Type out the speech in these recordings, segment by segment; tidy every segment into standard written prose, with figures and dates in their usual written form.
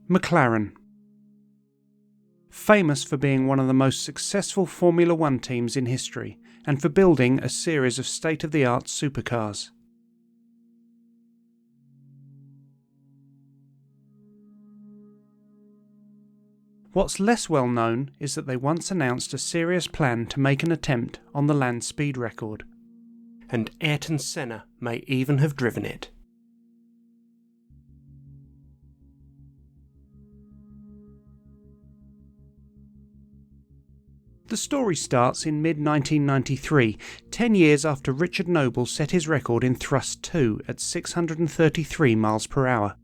McLaren. Famous for being one of the most successful Formula One teams in history and for building a series of state-of-the-art supercars. What's less well known is that they once announced a serious plan to make an attempt on the land speed record. And Ayrton Senna may even have driven it. The story starts in mid-1993, 10 years after Richard Noble set his record in Thrust 2 at 633 miles per hour.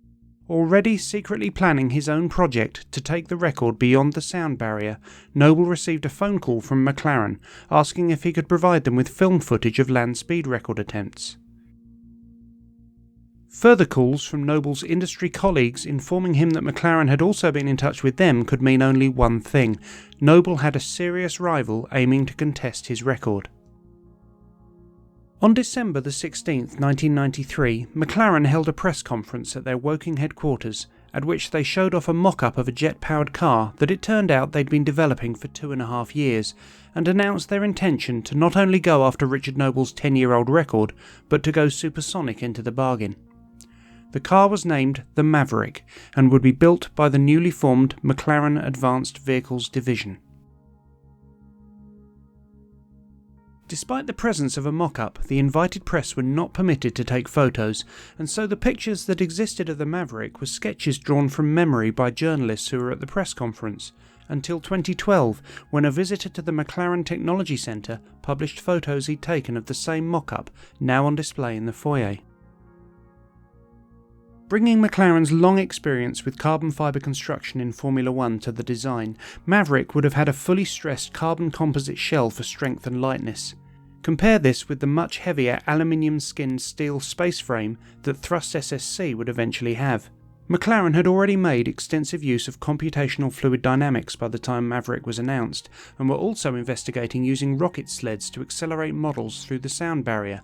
Already secretly planning his own project to take the record beyond the sound barrier, Noble received a phone call from McLaren asking if he could provide them with film footage of land speed record attempts. Further calls from Noble's industry colleagues informing him that McLaren had also been in touch with them could mean only one thing: Noble had a serious rival aiming to contest his record. On December the 16th, 1993, McLaren held a press conference at their Woking headquarters, at which they showed off a mock-up of a jet-powered car that it turned out they'd been developing for 2.5 years, and announced their intention to not only go after Richard Noble's 10-year-old record, but to go supersonic into the bargain. The car was named the Maverick and would be built by the newly formed McLaren Advanced Vehicles Division. Despite the presence of a mock-up, the invited press were not permitted to take photos, and so the pictures that existed of the Maverick were sketches drawn from memory by journalists who were at the press conference, until 2012, when a visitor to the McLaren Technology Centre published photos he'd taken of the same mock-up, now on display in the foyer. Bringing McLaren's long experience with carbon fibre construction in Formula One to the design, Maverick would have had a fully stressed carbon composite shell for strength and lightness. Compare this with the much heavier aluminium-skinned steel space frame that Thrust SSC would eventually have. McLaren had already made extensive use of computational fluid dynamics by the time Maverick was announced, and were also investigating using rocket sleds to accelerate models through the sound barrier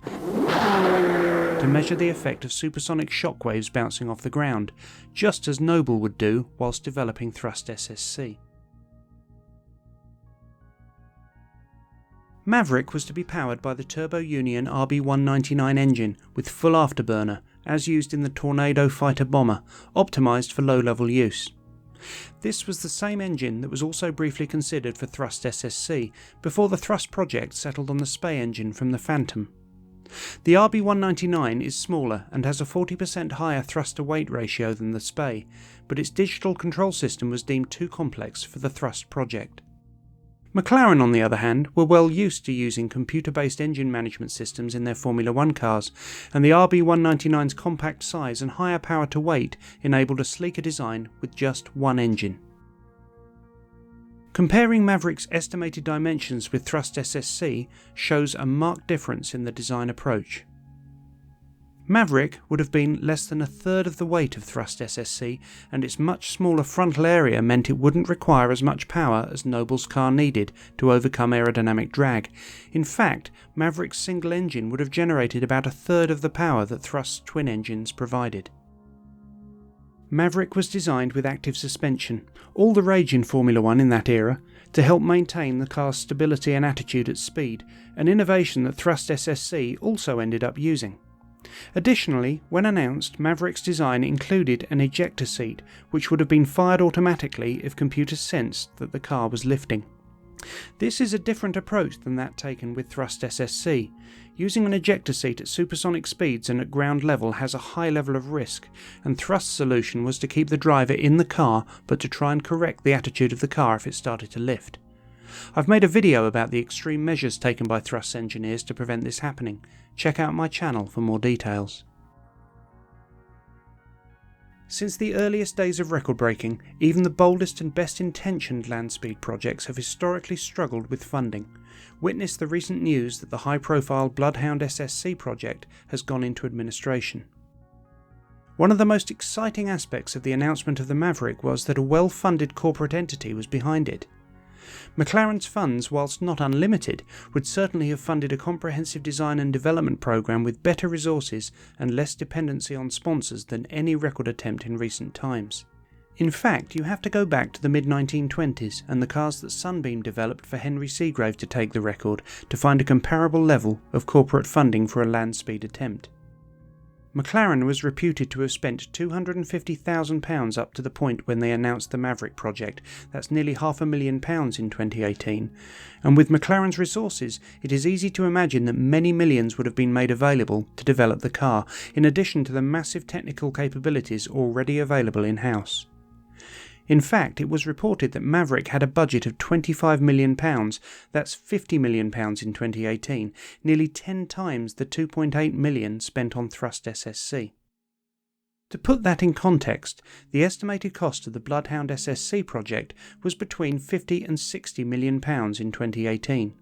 to measure the effect of supersonic shockwaves bouncing off the ground, just as Noble would do whilst developing Thrust SSC. Maverick was to be powered by the Turbo Union RB199 engine with full afterburner, as used in the Tornado fighter bomber, optimised for low-level use. This was the same engine that was also briefly considered for Thrust SSC, before the Thrust project settled on the Spey engine from the Phantom. The RB199 is smaller and has a 40% higher thrust-to-weight ratio than the Spey, but its digital control system was deemed too complex for the Thrust project. McLaren, on the other hand, were well used to using computer-based engine management systems in their Formula One cars, and the RB199's compact size and higher power to weight enabled a sleeker design with just one engine. Comparing Maverick's estimated dimensions with Thrust SSC shows a marked difference in the design approach. Maverick would have been less than a third of the weight of Thrust SSC, and its much smaller frontal area meant it wouldn't require as much power as Noble's car needed to overcome aerodynamic drag. In fact, Maverick's single engine would have generated about a third of the power that Thrust's twin engines provided. Maverick was designed with active suspension, all the rage in Formula One in that era, to help maintain the car's stability and attitude at speed, an innovation that Thrust SSC also ended up using. Additionally, when announced, Maverick's design included an ejector seat, which would have been fired automatically if computers sensed that the car was lifting. This is a different approach than that taken with Thrust SSC. Using an ejector seat at supersonic speeds and at ground level has a high level of risk, and Thrust's solution was to keep the driver in the car but to try and correct the attitude of the car if it started to lift. I've made a video about the extreme measures taken by Thrust engineers to prevent this happening. Check out my channel for more details. Since the earliest days of record breaking, even the boldest and best intentioned land speed projects have historically struggled with funding. Witness the recent news that the high profile Bloodhound SSC project has gone into administration. One of the most exciting aspects of the announcement of the Maverick was that a well funded corporate entity was behind it. McLaren's funds, whilst not unlimited, would certainly have funded a comprehensive design and development program with better resources and less dependency on sponsors than any record attempt in recent times. In fact, you have to go back to the mid-1920s and the cars that Sunbeam developed for Henry Seagrave to take the record to find a comparable level of corporate funding for a land speed attempt. McLaren was reputed to have spent £250,000 up to the point when they announced the Maverick project. That's nearly £500,000 in 2018. And with McLaren's resources, it is easy to imagine that many millions would have been made available to develop the car, in addition to the massive technical capabilities already available in-house. In fact, it was reported that Maverick had a budget of £25 million, that's £50 million in 2018, nearly 10 times the £2.8 million spent on Thrust SSC. To put that in context, the estimated cost of the Bloodhound SSC project was between £50 and £60 million in 2018.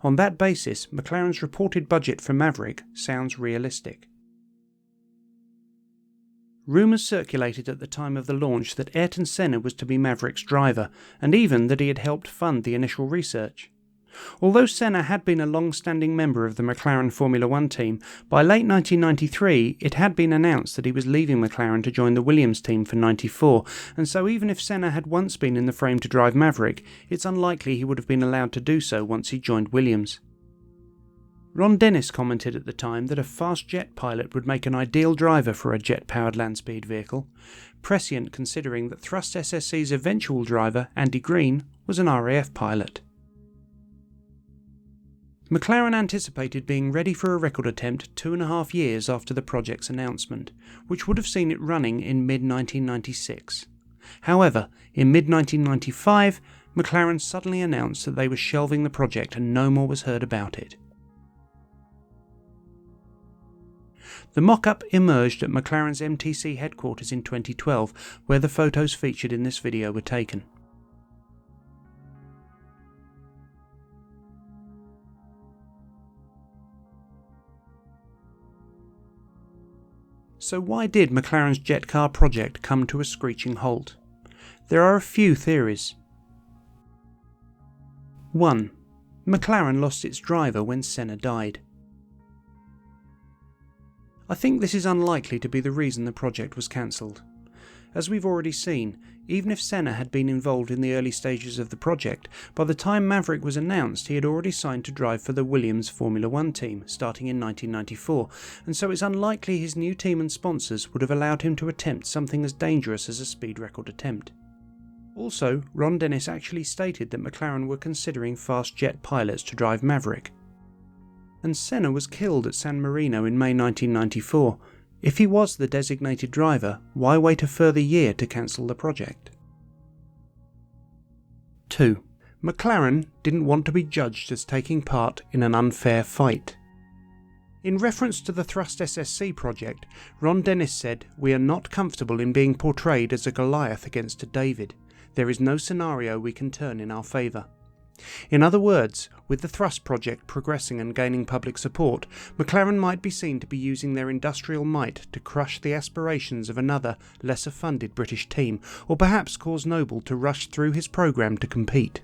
On that basis, McLaren's reported budget for Maverick sounds realistic. Rumours circulated at the time of the launch that Ayrton Senna was to be Maverick's driver, and even that he had helped fund the initial research. Although Senna had been a long-standing member of the McLaren Formula One team, by late 1993 it had been announced that he was leaving McLaren to join the Williams team for 94, and so even if Senna had once been in the frame to drive Maverick, it's unlikely he would have been allowed to do so once he joined Williams. Ron Dennis commented at the time that a fast jet pilot would make an ideal driver for a jet-powered land speed vehicle, prescient considering that Thrust SSC's eventual driver, Andy Green, was an RAF pilot. McLaren anticipated being ready for a record attempt 2.5 years after the project's announcement, which would have seen it running in mid-1996. However, in mid-1995, McLaren suddenly announced that they were shelving the project and no more was heard about it. The mock-up emerged at McLaren's MTC headquarters in 2012, where the photos featured in this video were taken. So why did McLaren's jet car project come to a screeching halt? There are a few theories. 1. McLaren lost its driver when Senna died. I think this is unlikely to be the reason the project was cancelled. As we've already seen, even if Senna had been involved in the early stages of the project, by the time Maverick was announced he had already signed to drive for the Williams Formula One team, starting in 1994, and so it's unlikely his new team and sponsors would have allowed him to attempt something as dangerous as a speed record attempt. Also, Ron Dennis actually stated that McLaren were considering fast jet pilots to drive Maverick. And Senna was killed at San Marino in May 1994. If he was the designated driver, why wait a further year to cancel the project? 2. McLaren didn't want to be judged as taking part in an unfair fight. In reference to the Thrust SSC project, Ron Dennis said, "We are not comfortable in being portrayed as a Goliath against a David. There is no scenario we can turn in our favour." In other words, with the Thrust project progressing and gaining public support, McLaren might be seen to be using their industrial might to crush the aspirations of another, lesser funded British team, or perhaps cause Noble to rush through his programme to compete.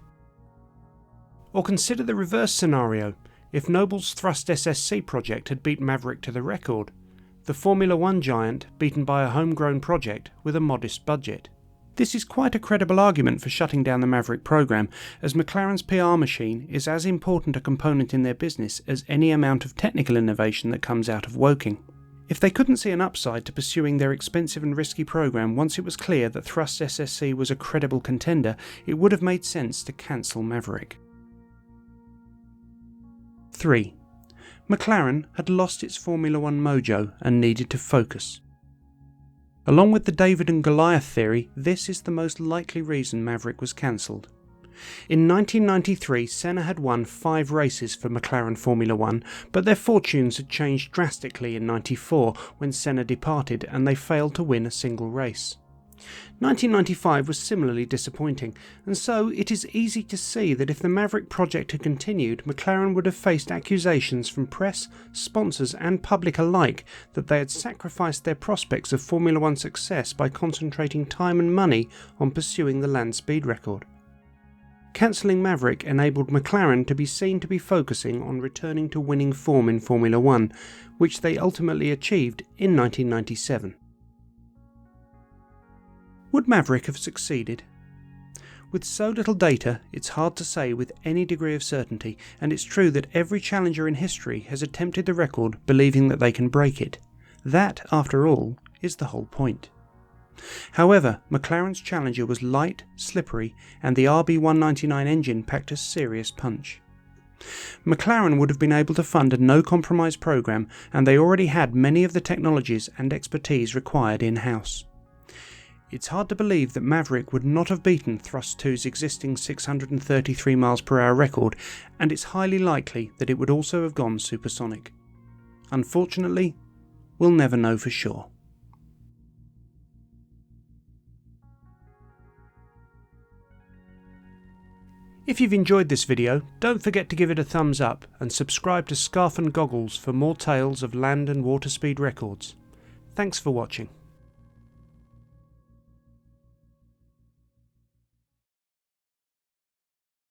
Or consider the reverse scenario, if Noble's Thrust SSC project had beat Maverick to the record, the Formula One giant beaten by a homegrown project with a modest budget. This is quite a credible argument for shutting down the Maverick programme, as McLaren's PR machine is as important a component in their business as any amount of technical innovation that comes out of Woking. If they couldn't see an upside to pursuing their expensive and risky programme once it was clear that Thrust SSC was a credible contender, it would have made sense to cancel Maverick. 3. McLaren had lost its Formula One mojo and needed to focus. Along with the David and Goliath theory, this is the most likely reason Maverick was cancelled. In 1993, Senna had won 5 races for McLaren Formula One, but their fortunes had changed drastically in 94 when Senna departed and they failed to win a single race. 1995 was similarly disappointing, and so it is easy to see that if the Maverick project had continued, McLaren would have faced accusations from press, sponsors and public alike that they had sacrificed their prospects of Formula One success by concentrating time and money on pursuing the land speed record. Cancelling Maverick enabled McLaren to be seen to be focusing on returning to winning form in Formula One, which they ultimately achieved in 1997. Would Maverick have succeeded? With so little data, it's hard to say with any degree of certainty, and it's true that every challenger in history has attempted the record believing that they can break it. That, after all, is the whole point. However, McLaren's Challenger was light, slippery, and the RB199 engine packed a serious punch. McLaren would have been able to fund a no-compromise program, and they already had many of the technologies and expertise required in-house. It's hard to believe that Maverick would not have beaten Thrust 2's existing 633 mph record, and it's highly likely that it would also have gone supersonic. Unfortunately, we'll never know for sure. If you've enjoyed this video, don't forget to give it a thumbs up and subscribe to Scarf and Goggles for more tales of land and water speed records. Thanks for watching.